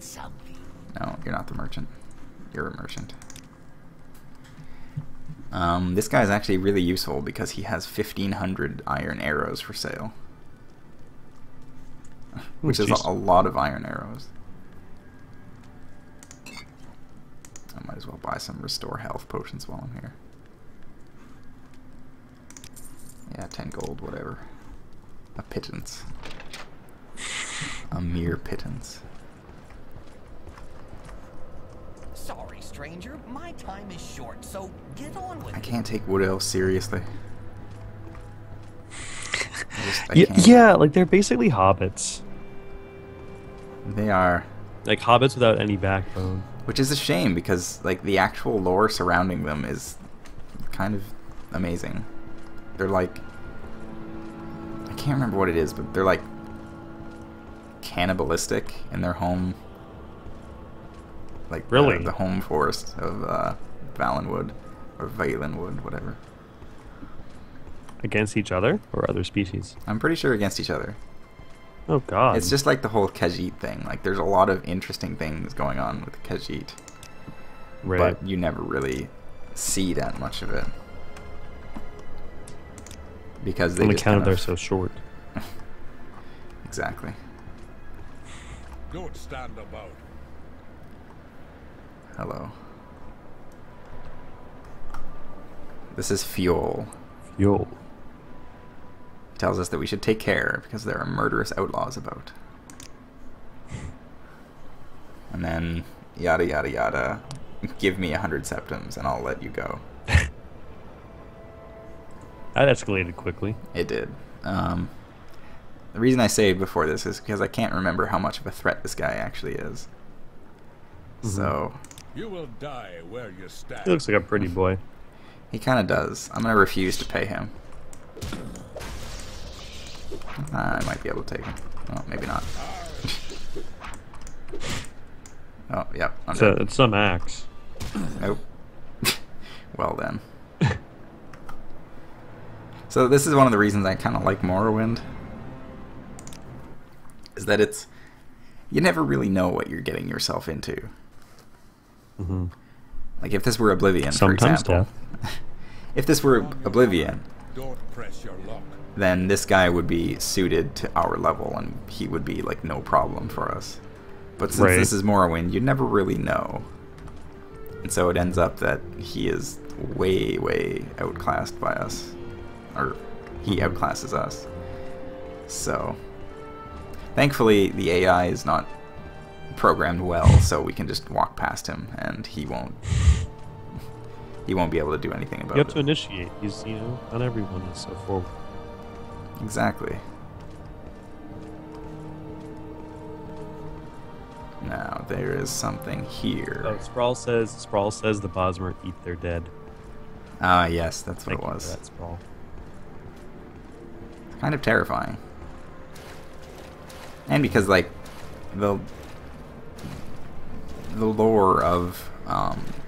something. No, you're not the merchant. You're a merchant. This guy's actually really useful because he has 1,500 iron arrows for sale. Which is a lot of iron arrows. I might as well buy some restore health potions while I'm here. Yeah, 10 gold, whatever. A pittance. A mere pittance. Sorry, stranger. My time is short, so get on with it. I can't take wood elves seriously. Yeah, like they're basically hobbits. They are. Like hobbits without any backbone. Which is a shame because like the actual lore surrounding them is kind of amazing. They're like, I can't remember what it is, but they're like cannibalistic in their home. Like really? The home forest of Valenwood or Valenwood, whatever. Against each other or other species? I'm pretty sure against each other. Oh god. It's just like the whole Khajiit thing. Like there's a lot of interesting things going on with Khajiit. Right. But you never really see that much of it. Because they on just account of kind they're so short. Exactly. Don't stand about. Hello. This is Fuel. Fuel. He tells us that we should take care because there are murderous outlaws about. And then yada yada yada. Give me 100 septims and I'll let you go. That escalated quickly. It did. The reason I saved before this is because I can't remember how much of a threat this guy actually is. So You will die where you stand. He looks like a pretty boy. he kind of does. I'm going to refuse to pay him. I might be able to take him. Well, maybe not. Oh, yep. It's some axe. Nope. Well then. So this is one of the reasons I kind of like Morrowind. Is that it's... You never really know what you're getting yourself into. Mm-hmm. Like if this were Oblivion, Sometimes for example. If this were Oblivion, Don't press your luck. then this guy would be suited to our level and he would be like no problem for us. But since this is Morrowind, you never really know. And so it ends up that he is way, way outclassed by us. Or he outclasses us. So thankfully the AI is not programmed well, so we can just walk past him and he won't be able to do anything about it. You have to initiate. He's, you know, not everyone is so forward. Exactly. Now there is something here. Oh, Sprawl says the Bosmer eat their dead. Ah, yes, that's what Thank it you was. for that, Sprawl. Kind of terrifying. And because like the lore of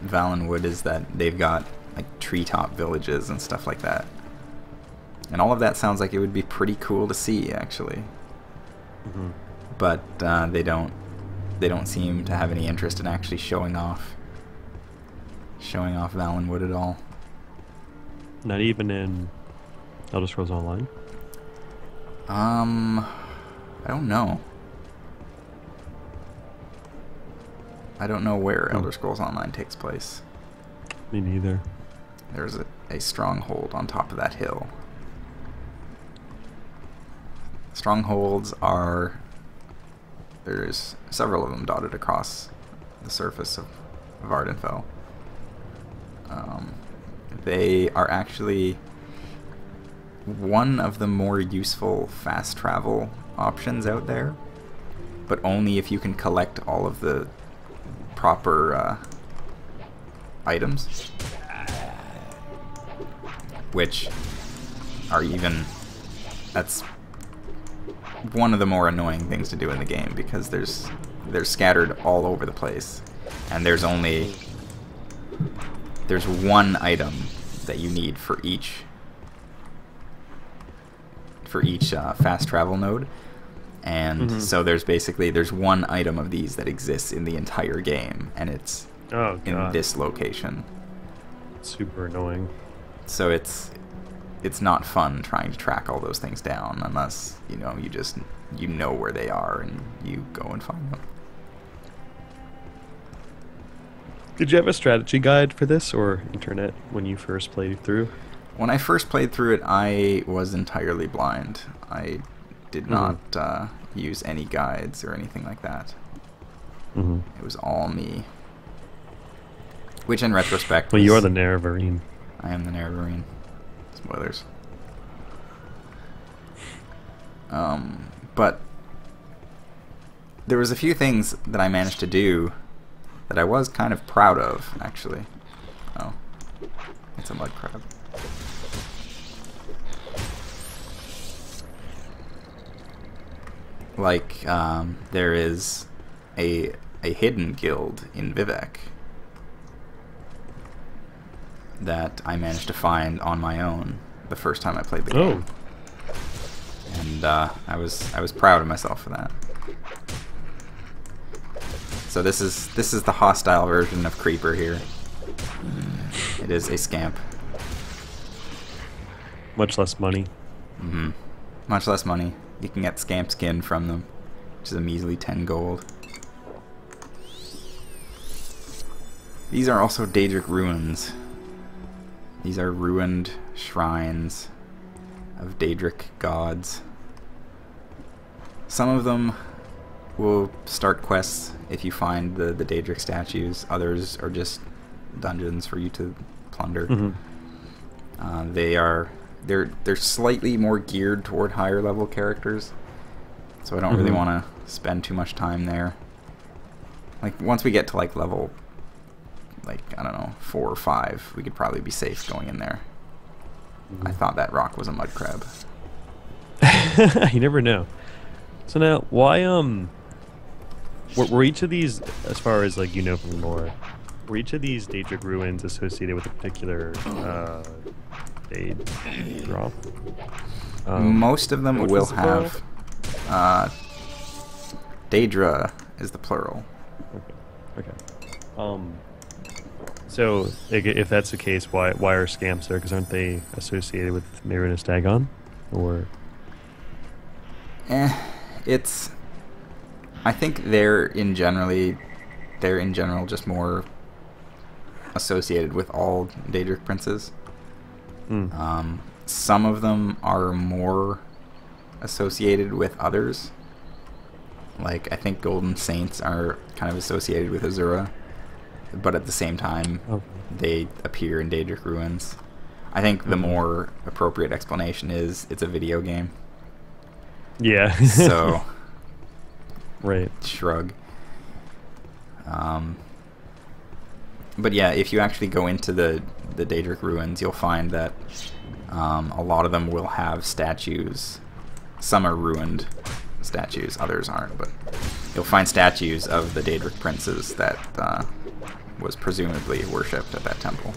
Valenwood is that they've got like treetop villages and stuff like that. And all of that sounds like it would be pretty cool to see, actually. Mm-hmm. But they don't seem to have any interest in actually showing off Valenwood at all. Not even in Elder Scrolls Online? I don't know. I don't know where Elder Scrolls Online takes place. Me neither. There's a stronghold on top of that hill. Strongholds are... There's several of them dotted across the surface of Ardenfell. They are actually one of the more useful fast travel options out there, but only if you can collect all of the proper items, which are even... That's one of the more annoying things to do in the game because they're scattered all over the place, and there's one item that you need for each fast travel node, And so there's one item of these that exists in the entire game, and it's in this location. Super annoying. So it's not fun trying to track all those things down unless you know where they are and you go and find them. Did you have a strategy guide for this or internet when you first played through? When I first played through it, I was entirely blind. I did not use any guides or anything like that. It was all me. Which, in retrospect, well, you are the Nerevarine. I am the Nerevarine. Spoilers. But there was a few things that I managed to do that I was kind of proud of, actually. Oh, it's a mud crab. Like, there is a hidden guild in Vivek that I managed to find on my own the first time I played the game. And I was proud of myself for that. So this is the hostile version of Creeper here. It is a scamp. Much less money. Much less money. You can get scamp skin from them, which is a measly 10 gold. These are also Daedric ruins. These are ruined shrines of Daedric gods. Some of them will start quests if you find the Daedric statues. Others are just dungeons for you to plunder. They're slightly more geared toward higher level characters, so I don't really want to spend too much time there. Like once we get to like level, like I don't know, 4 or 5, we could probably be safe going in there. I thought that rock was a mud crab. You never know. So now, why were each of these, as far as like you know from the lore, were each of these Daedric ruins associated with a particular Daed drop? Most of them will have. Daedra is the plural. Okay. So if that's the case, why are scamps there? Because aren't they associated with Marinus Dagon, or? It's. I think they're in general just more associated with all Daedric princes. Some of them are more associated with others. Like I think Golden Saints are kind of associated with Azura, but at the same time they appear in Daedric ruins. I think the more appropriate explanation is it's a video game. Yeah. So right. Shrug. But yeah, if you actually go into the Daedric ruins, you'll find that a lot of them will have statues. Some are ruined statues, others aren't, but you'll find statues of the Daedric princes that was presumably worshipped at that temple.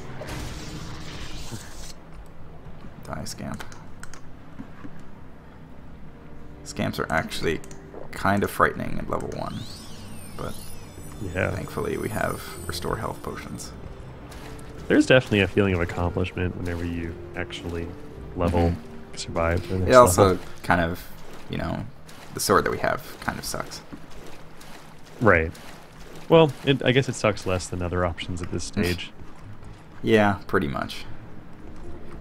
Die, scamp. Scamps are actually kind of frightening at level 1, but yeah, thankfully we have restore health potions. There's definitely a feeling of accomplishment whenever you actually level, survive. It also kind of, the sword that we have kind of sucks. Right. Well, I guess it sucks less than other options at this stage. Yeah, pretty much.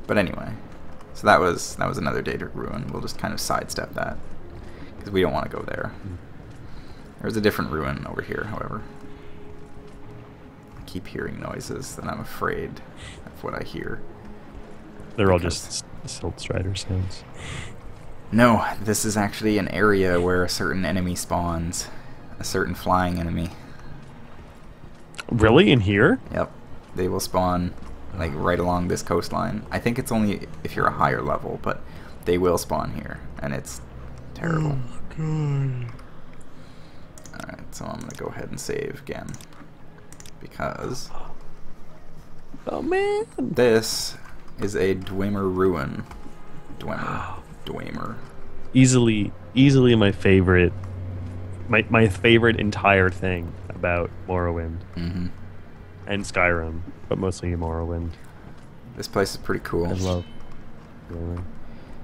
But anyway, so that was another Daedric ruin. We'll just kind of sidestep that because we don't want to go there. There's a different ruin over here, however. I keep hearing noises, and I'm afraid of what I hear. They're all just Silt Strider sounds. No, this is actually an area where a certain enemy spawns. A certain flying enemy. Really? In here? Yep. They will spawn like right along this coastline. I think it's only if you're a higher level, but they will spawn here, and it's terrible. Oh my god. Alright, so I'm gonna go ahead and save again. Because oh man, this is a Dwemer ruin. Dwemer. easily my favorite, my favorite entire thing about Morrowind and Skyrim, but mostly Morrowind. This place is pretty cool. I love Morrowind.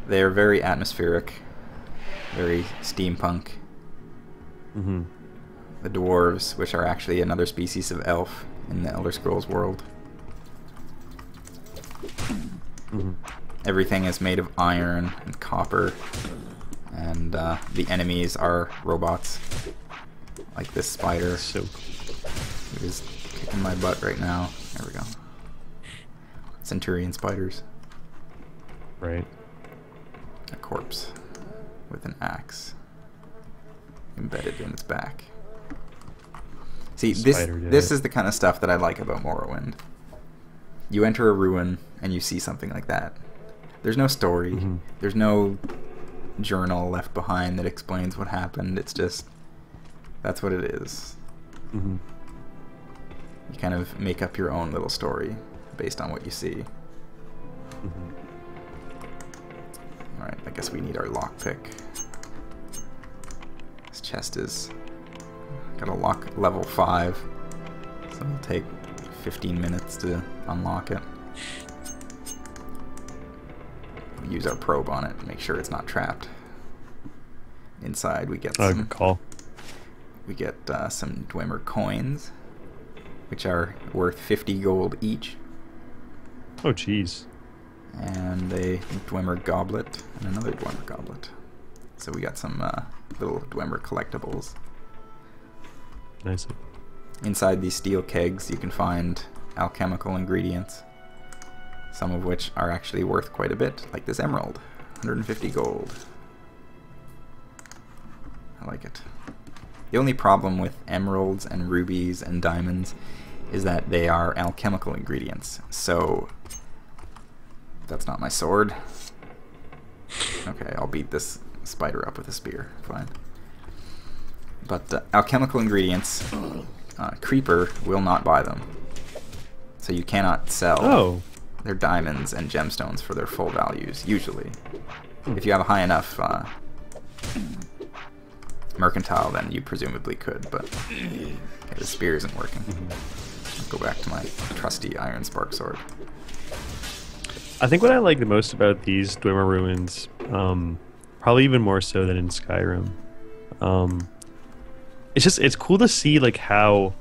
They are very atmospheric, very steampunk. The dwarves, which are actually another species of elf in the Elder Scrolls world. Everything is made of iron and copper, and the enemies are robots, like this spider. So Who is kicking my butt right now. There we go. Centurion spiders. right. A corpse with an axe embedded in its back. See, this is the kind of stuff that I like about Morrowind. You enter a ruin and you see something like that. There's no story. There's no journal left behind that explains what happened. It's just, that's what it is. You kind of make up your own little story based on what you see. Alright, I guess we need our lockpick. This chest is got a lock level 5, so it'll take 15 minutes to unlock it. We'll use our probe on it to make sure it's not trapped. Inside we get some, good call. We get some Dwemer coins, which are worth 50 gold each. Oh, jeez. And a Dwemer goblet and another Dwemer goblet. So we got some little Dwemer collectibles. Nice. Inside these steel kegs you can find alchemical ingredients, some of which are actually worth quite a bit, like this emerald, 150 gold. I like it. The only problem with emeralds and rubies and diamonds is that they are alchemical ingredients, so that's not my sword. Okay, I'll beat this spider up with a spear, fine. But alchemical ingredients, Creeper will not buy them. So you cannot sell their diamonds and gemstones for their full values, usually. If you have a high enough mercantile, then you presumably could, but okay, the spear isn't working. I'll go back to my trusty iron spark sword. I think what I like the most about these Dwemer ruins, probably even more so than in Skyrim, it's cool to see like how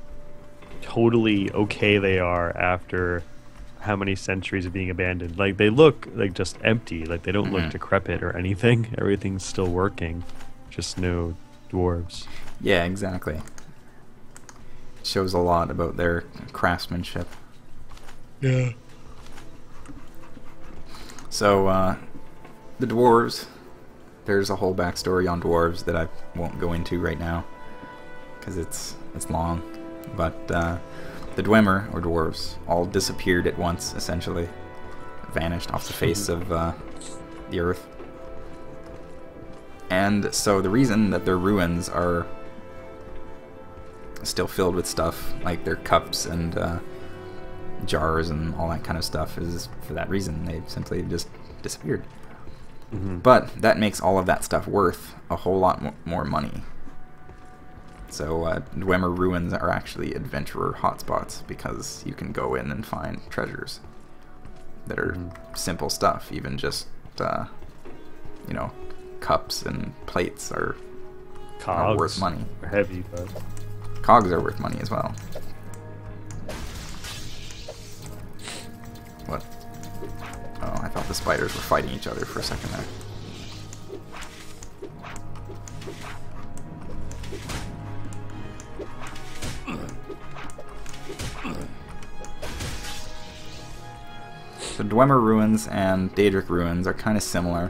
totally okay they are after how many centuries of being abandoned. Like they look like just empty, like they don't look decrepit or anything. Everything's still working, just no dwarves. Yeah, exactly. It shows a lot about their craftsmanship. Yeah. So, the dwarves, there's a whole backstory on dwarves that I won't go into right now, because it's long. But the Dwemer, or dwarves, all disappeared at once, essentially. Vanished off the face of the earth. And so the reason that their ruins are still filled with stuff, like their cups and jars and all that kind of stuff, is for that reason. They simply just disappeared. But that makes all of that stuff worth a whole lot more money. So Dwemer ruins are actually adventurer hotspots, because you can go in and find treasures that are simple stuff. Even just you know, cups and plates are worth money. They're heavy, but cogs are worth money as well. What? Oh, I thought the spiders were fighting each other for a second there. So Dwemer ruins and Daedric ruins are kind of similar.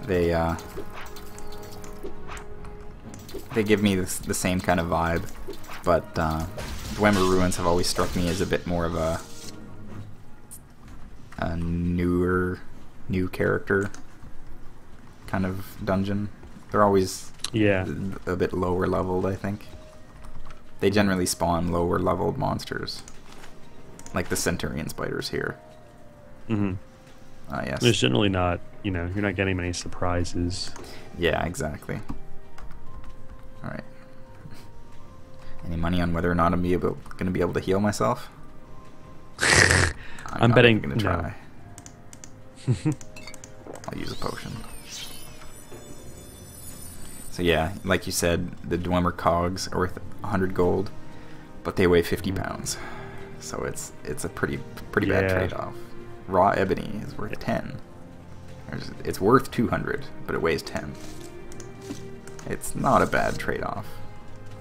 They give me the same kind of vibe, but Dwemer ruins have always struck me as a bit more of a new character kind of dungeon. They're always a bit lower leveled, I think. They generally spawn lower leveled monsters, like the Centurion spiders here. Yes. There's generally not, you know, you're not getting many surprises. Yeah, exactly. All right. Any money on whether or not I'm going to be able to heal myself? I'm betting going to try. I'll use a potion. So yeah, like you said, the Dwemer cogs are worth 100 gold, but they weigh 50 pounds. So it's a pretty bad trade-off. Raw ebony is worth 10. It's worth 200, but it weighs 10. It's not a bad trade-off.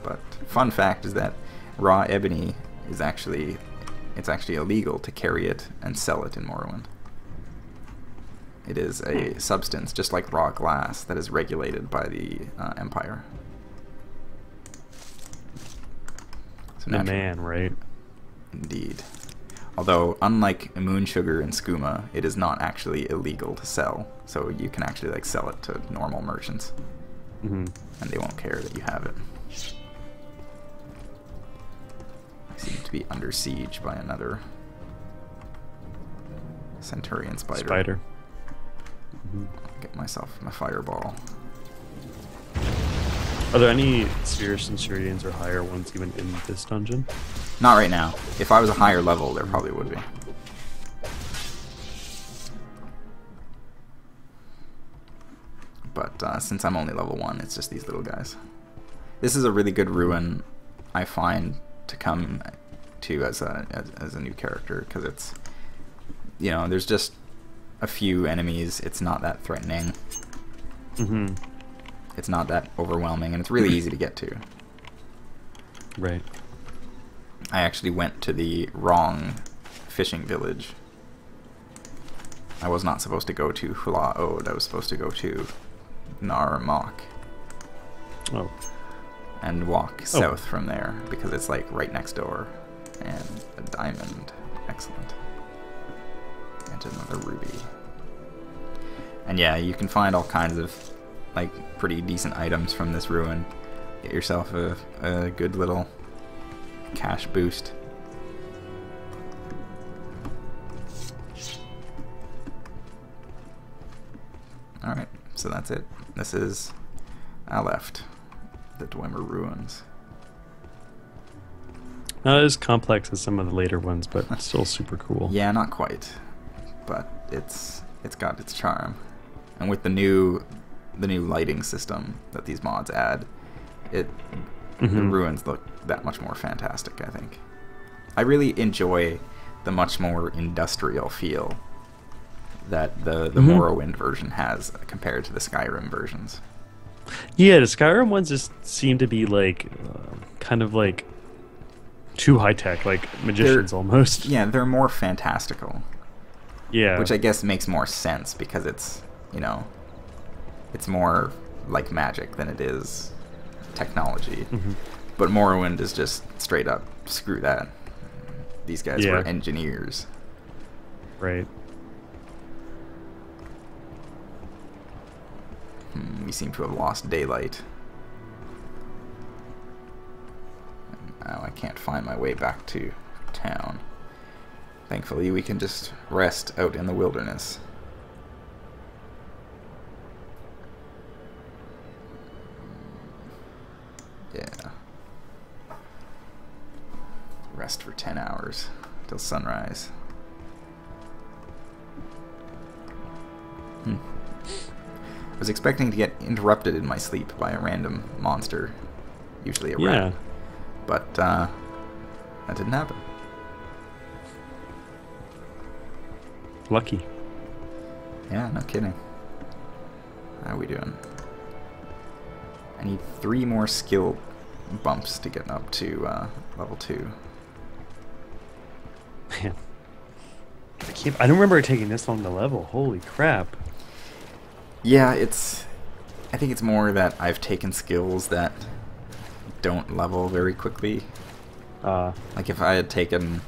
But fun fact is that raw ebony is actually illegal to carry it and sell it in Morrowind. It is a substance, just like raw glass, that is regulated by the Empire. So the man, right? Indeed. Although, unlike moon sugar and skooma, it is not actually illegal to sell. So you can actually like sell it to normal merchants, and they won't care that you have it. I seem to be under siege by another Centurion spider. Get myself my fireball. Are there any Sphere Centurions or higher ones even in this dungeon? Not right now. If I was a higher level, there probably would be. But since I'm only level 1, it's just these little guys. This is a really good ruin, I find, to come to as a new character, because it's, you know, there's just a few enemies. It's not that threatening. It's not that overwhelming, and it's really easy to get to. Right. I actually went to the wrong fishing village. I was not supposed to go to Hula Ode. I was supposed to go to Nar Mok. Oh. And walk south from there, because it's like right next door. And a diamond. Excellent. And another ruby. And yeah, you can find all kinds of like pretty decent items from this ruin. Get yourself a good little cash boost. Alright, so that's it. This is Alepht, the Dwemer ruins. Not as complex as some of the later ones, but still super cool. Yeah, not quite, but it's got its charm. And with the new lighting system that these mods add, the ruins look that much more fantastic, I think. I really enjoy the much more industrial feel that the Morrowind version has compared to the Skyrim versions. Yeah, the Skyrim ones just seem to be like kind of like too high tech, like magicians almost. Yeah, they're more fantastical. Yeah. Which I guess makes more sense because it's, you know, it's more like magic than it is technology. But Morrowind is just straight up, screw that. These guys were engineers. Right. We seem to have lost daylight. Now I can't find my way back to town. Thankfully, we can just rest out in the wilderness. Yeah. Rest for 10 hours till sunrise. I was expecting to get interrupted in my sleep by a random monster, usually a rat. But that didn't happen. Lucky. Yeah, no kidding. How are we doing? I need 3 more skill bumps to get up to level 2. Man. I don't remember it taking this long to level. Holy crap. Yeah, I think it's more that I've taken skills that don't level very quickly. Like if I had taken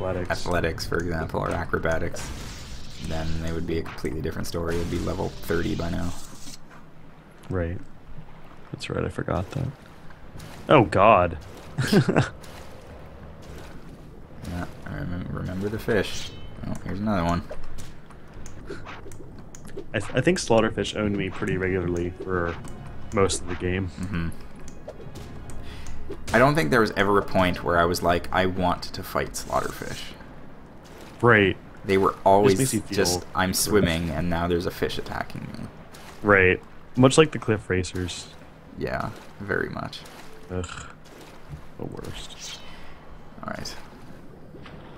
athletics, for example, or acrobatics, then it would be a completely different story. It would be level 30 by now. Right. That's right, I forgot that. Oh god. Yeah, I remember the fish. Oh, here's another one. I think Slaughterfish owned me pretty regularly for most of the game. Mm-hmm. I don't think there was ever a point where I was like, I want to fight Slaughterfish. Right. They were always makes you feel just, I'm swimming and now there's a fish attacking me. Right. Much like the Cliff Racers. Yeah, very much. Ugh. The worst. Alright.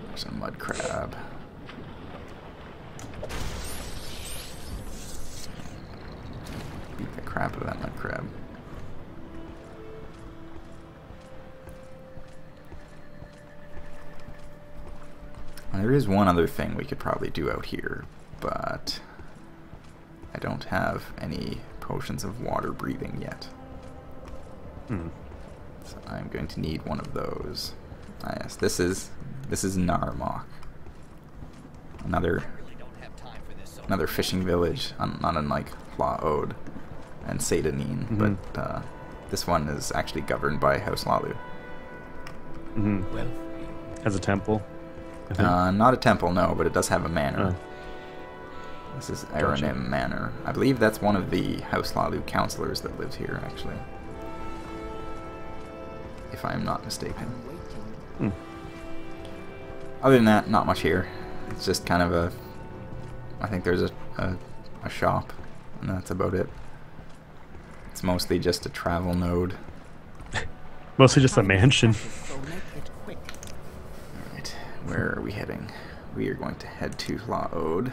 There's a mud crab. Beat the crap out of that mud crab. There is one other thing we could probably do out here, but I don't have any potions of water breathing yet. So I'm going to need one of those. Ah, yes, this is Narmok. Another fishing village, not unlike Laod and Seydanine, but this one is actually governed by House Lalu. Has a temple. Not a temple, no, but it does have a manor. Oh. This is Aranim Manor. I believe that's one of the House Lalu counselors that lives here, actually. If I am not mistaken. Other than that, not much here. It's just kind of a... I think there's a shop, and that's about it. It's mostly just a travel node. Mostly just a mansion. Alright, where are we heading? We are going to head to Laod.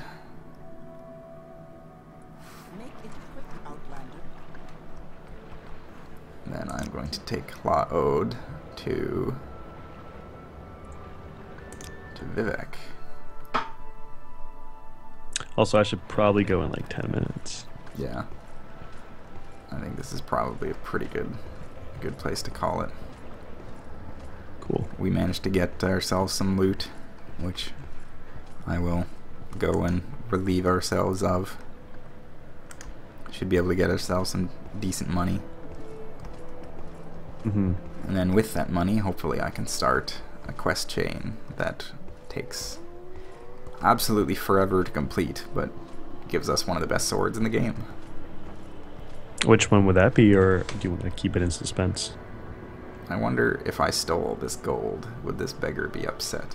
Then I'm going to take Laod to Vivek. Also, I should probably go in like 10 minutes. Yeah. I think this is probably a pretty good place to call it. Cool. We managed to get ourselves some loot, which I will go and relieve ourselves of. Should be able to get ourselves some decent money. And then with that money, hopefully I can start a quest chain that takes absolutely forever to complete, but gives us one of the best swords in the game. Which one would that be, or do you want to keep it in suspense? I wonder if I stole this gold, would this beggar be upset?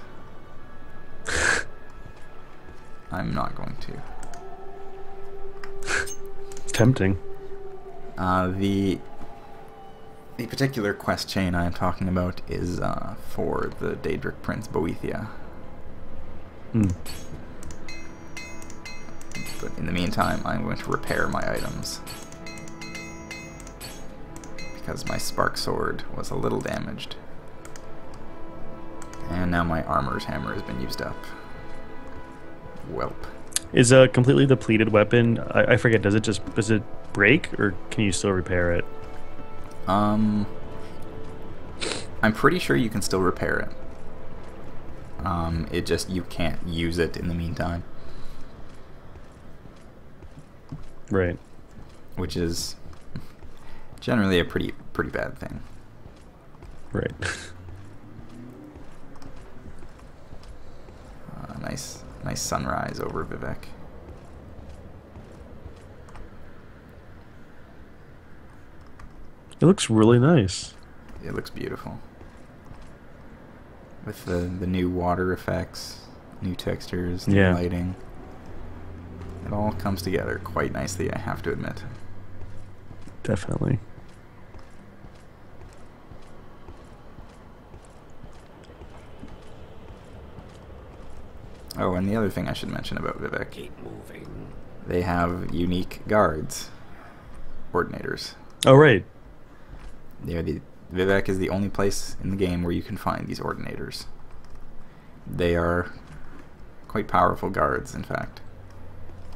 I'm not going to. It's tempting. The particular quest chain I am talking about is for the Daedric Prince Boethia. But in the meantime, I'm going to repair my items. Because my spark sword was a little damaged. And now my armor's hammer has been used up. Welp. Is a completely depleted weapon, I forget, does it break, or can you still repair it? I'm pretty sure you can still repair it. It just, you can't use it in the meantime. Right. Which is generally a pretty bad thing. Right. Nice sunrise over Vivek. It looks really nice. It looks beautiful. With the new water effects, new textures, new lighting. It all comes together quite nicely, I have to admit. Definitely. Oh, and the other thing I should mention about Vivek. Keep moving. They have unique guards. Ordinators. Oh, right. Vivek is the only place in the game where you can find these ordinators. They are quite powerful guards, in fact.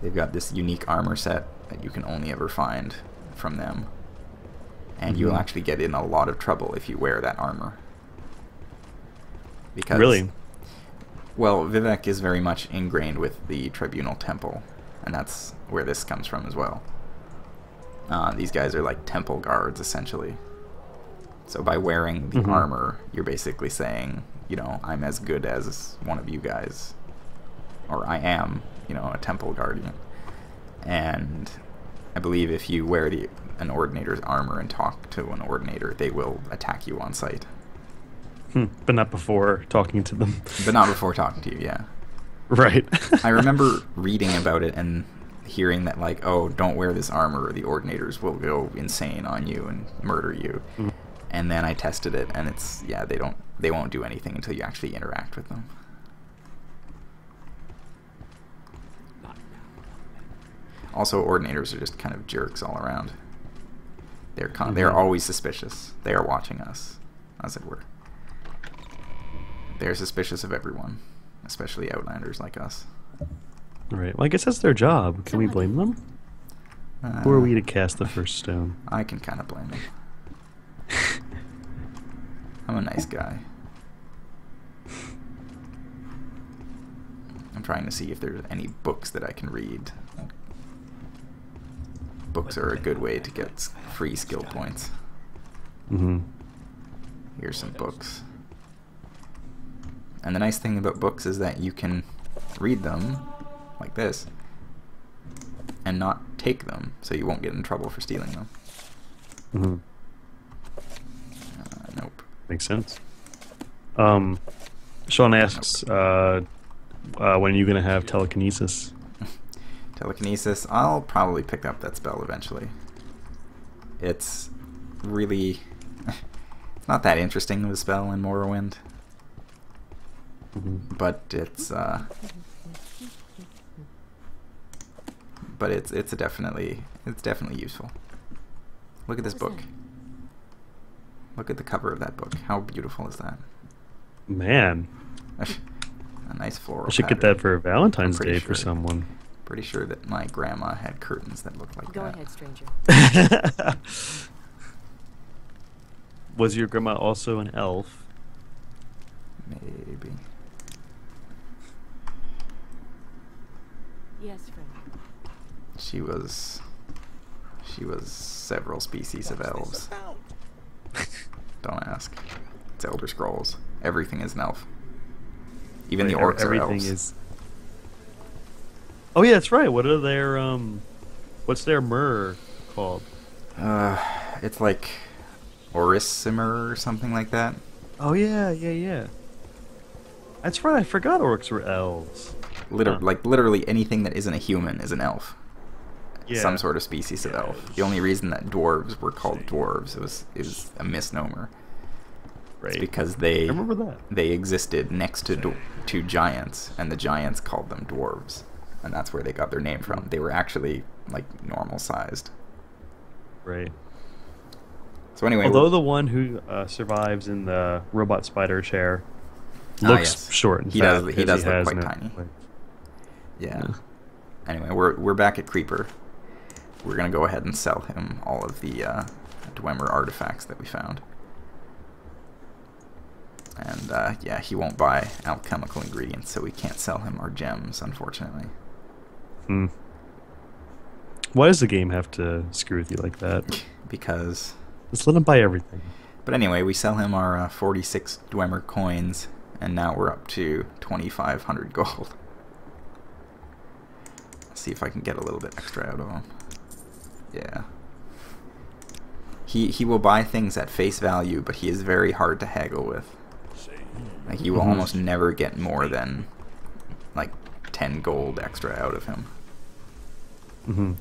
They've got this unique armor set that you can only ever find from them. And you'll actually get in a lot of trouble if you wear that armor. Because, really? Well, Vivek is very much ingrained with the Tribunal Temple, and that's where this comes from as well. These guys are like temple guards, essentially. So by wearing the armor, you're basically saying, you know, I'm as good as one of you guys. or I am, you know, a temple guardian. And I believe if you wear an Ordinator's armor and talk to an Ordinator, they will attack you on sight. But not before talking to them. But not before talking to you, yeah. Right. I remember reading about it and hearing that, like, oh, don't wear this armor or the Ordinators will go insane on you and murder you. And then I tested it, and it's, yeah, they won't do anything until you actually interact with them. Also, Ordinators are just kind of jerks all around. They're always suspicious. They are watching us, as it were. They're suspicious of everyone, especially Outlanders like us. Right. Well, I guess that's their job. Can we blame them? Who are we to cast the first stone? I can kind of blame them. I'm a nice guy. I'm trying to see if there's any books that I can read. Books are a good way to get free skill points. Here's some books. And the nice thing about books is that you can read them like this and not take them, so you won't get in trouble for stealing them. Nope. Makes sense. Sean asks, when are you going to have telekinesis? Telekinesis, I'll probably pick up that spell eventually. It's really... it's not that interesting of a spell in Morrowind. But it's definitely useful. Look at this book. Look at the cover of that book. How beautiful is that? Man. A nice floral I should pattern. get that for Valentine's Day sure. for someone. Pretty sure that my grandma had curtains that looked like Go that. ahead, stranger. Was your grandma also an elf? Maybe. Yes, friend. She was several species of elves. Don't ask. It's Elder Scrolls. Everything is an elf. Even the orcs are Everything elves. is. Oh yeah, that's right. What are their what's their myrrh called? It's like Orissimer or something like that. Oh yeah. That's right. I forgot orcs were elves. Like literally anything that isn't a human is an elf. Yeah. Some sort of species of elf. The only reason that dwarves were called dwarves it was a misnomer. Right. It's because I they remember that. they existed next to giants, and the giants called them dwarves, and that's where they got their name from. They were actually like normal sized. Right. So anyway, Although the one who survives in the robot spider chair looks yes. short and He fat does because look has quite no tiny. legs. yeah. Anyway, we're back at Creeper. We're gonna go ahead and sell him all of the Dwemer artifacts that we found. And yeah, he won't buy alchemical ingredients, so we can't sell him our gems, unfortunately. Why does the game have to screw with you like that? Because... Just let him buy everything. But anyway, we sell him our 46 Dwemer coins, and now we're up to 2,500 gold. Let's see if I can get a little bit extra out of him. Yeah. He will buy things at face value, but he is very hard to haggle with. Like, you will almost never get more than, like, 10 gold extra out of him.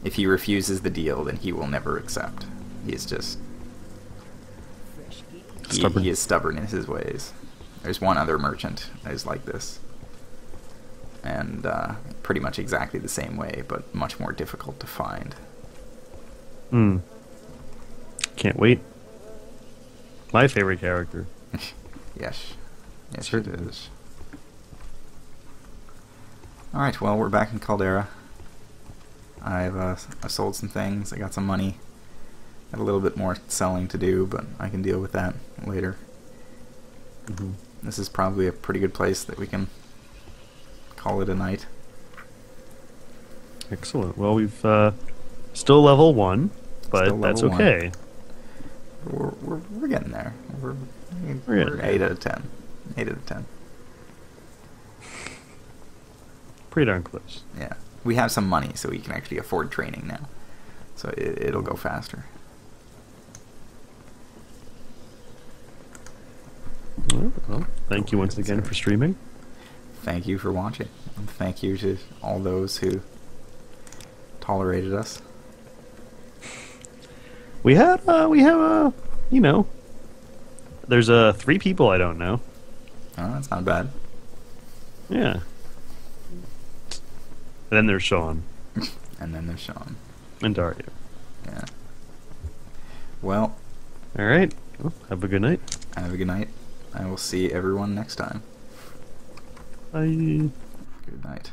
If he refuses the deal, then he will never accept. He is just... He is stubborn in his ways. There's one other merchant that is like this. And pretty much exactly the same way, but much more difficult to find. Can't wait. My favorite character. Yes. Yes, it is. Alright, well, we're back in Caldera. I've sold some things. I got some money. Got a little bit more selling to do, but I can deal with that later. This is probably a pretty good place that we can call it a night. Excellent. Well, we've still level 1, but Still that's level okay. We're getting there. We're getting 8 out of 10. 8 out of 10. pretty darn close. Yeah. We have some money, so we can actually afford training now. So it'll go faster. Well, thank you once again for streaming. Thank you for watching. And thank you to all those who tolerated us. We have you know, there's 3 people I don't know. Oh, that's not bad. Yeah. And then there's Sean. And then there's Sean. And Dario. Yeah. Well, Alright. Well, have a good night. have a good night. I will see everyone next time. Bye. Good night.